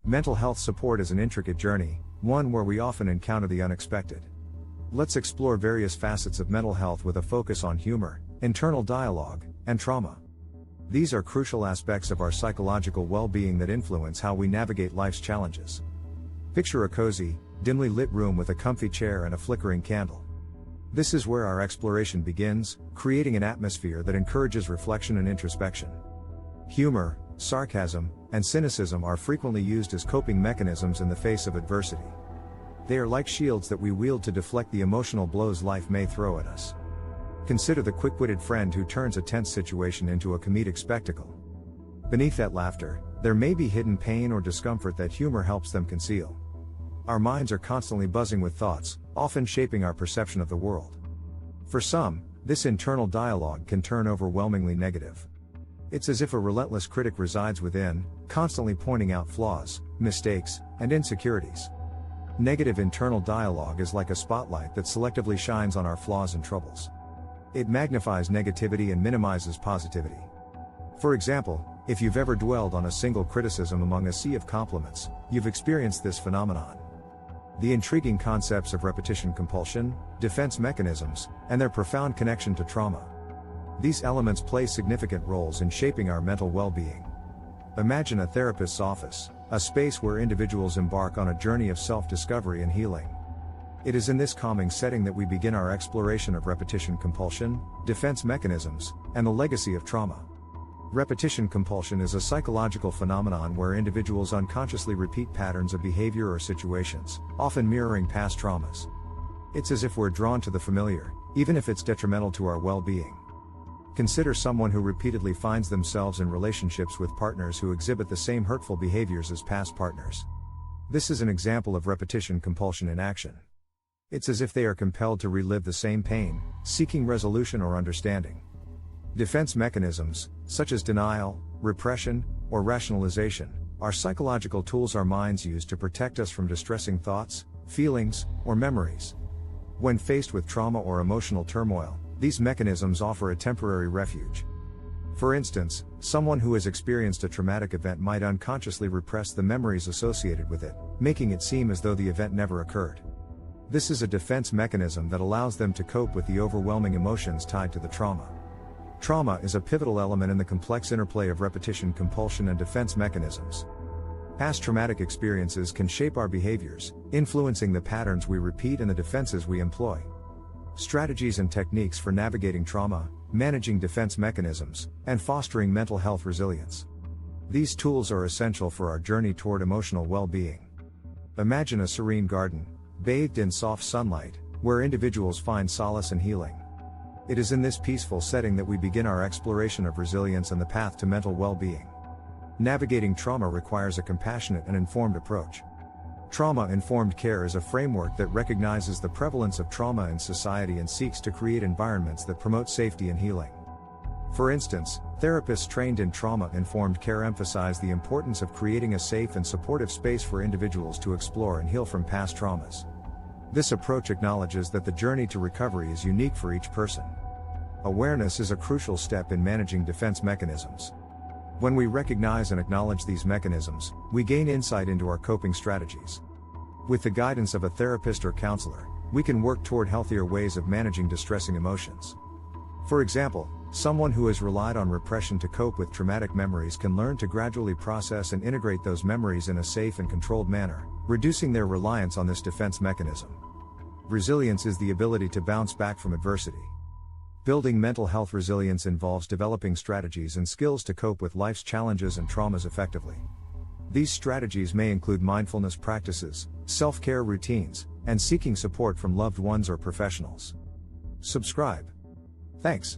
Mental health support is an intricate journey, one where we often encounter the unexpected. Let's explore various facets of mental health with a focus on humor, internal dialogue, and trauma. These are crucial aspects of our psychological well-being that influence how we navigate life's challenges. Picture a cozy, dimly lit room with a comfy chair and a flickering candle. This is where our exploration begins, creating an atmosphere that encourages reflection and introspection. Humor, sarcasm, and cynicism are frequently used as coping mechanisms in the face of adversity. They are like shields that we wield to deflect the emotional blows life may throw at us. Consider the quick-witted friend who turns a tense situation into a comedic spectacle. Beneath that laughter, there may be hidden pain or discomfort that humor helps them conceal. Our minds are constantly buzzing with thoughts, often shaping our perception of the world. For some, this internal dialogue can turn overwhelmingly negative. It's as if a relentless critic resides within, constantly pointing out flaws, mistakes, and insecurities. Negative internal dialogue is like a spotlight that selectively shines on our flaws and troubles. It magnifies negativity and minimizes positivity. For example, if you've ever dwelled on a single criticism among a sea of compliments, you've experienced this phenomenon. The intriguing concepts of repetition compulsion, defense mechanisms, and their profound connection to trauma. These elements play significant roles in shaping our mental well-being. Imagine a therapist's office, a space where individuals embark on a journey of self-discovery and healing. It is in this calming setting that we begin our exploration of repetition compulsion, defense mechanisms, and the legacy of trauma. Repetition compulsion is a psychological phenomenon where individuals unconsciously repeat patterns of behavior or situations, often mirroring past traumas. It's as if we're drawn to the familiar, even if it's detrimental to our well-being. Consider someone who repeatedly finds themselves in relationships with partners who exhibit the same hurtful behaviors as past partners. This is an example of repetition compulsion in action. It's as if they are compelled to relive the same pain, seeking resolution or understanding. Defense mechanisms, such as denial, repression, or rationalization, are psychological tools our minds use to protect us from distressing thoughts, feelings, or memories. When faced with trauma or emotional turmoil, these mechanisms offer a temporary refuge. For instance, someone who has experienced a traumatic event might unconsciously repress the memories associated with it, making it seem as though the event never occurred. This is a defense mechanism that allows them to cope with the overwhelming emotions tied to the trauma. Trauma is a pivotal element in the complex interplay of repetition compulsion and defense mechanisms. Past traumatic experiences can shape our behaviors, influencing the patterns we repeat and the defenses we employ. Strategies and techniques for navigating trauma, managing defense mechanisms, and fostering mental health resilience. These tools are essential for our journey toward emotional well-being. Imagine a serene garden, bathed in soft sunlight, where individuals find solace and healing. It is in this peaceful setting that we begin our exploration of resilience and the path to mental well-being. Navigating trauma requires a compassionate and informed approach. Trauma-informed care is a framework that recognizes the prevalence of trauma in society and seeks to create environments that promote safety and healing. For instance, therapists trained in trauma-informed care emphasize the importance of creating a safe and supportive space for individuals to explore and heal from past traumas. This approach acknowledges that the journey to recovery is unique for each person. Awareness is a crucial step in managing defense mechanisms. When we recognize and acknowledge these mechanisms, we gain insight into our coping strategies. With the guidance of a therapist or counselor, we can work toward healthier ways of managing distressing emotions. For example, someone who has relied on repression to cope with traumatic memories can learn to gradually process and integrate those memories in a safe and controlled manner, reducing their reliance on this defense mechanism. Resilience is the ability to bounce back from adversity. Building mental health resilience involves developing strategies and skills to cope with life's challenges and traumas effectively. These strategies may include mindfulness practices, self-care routines, and seeking support from loved ones or professionals. Subscribe. Thanks.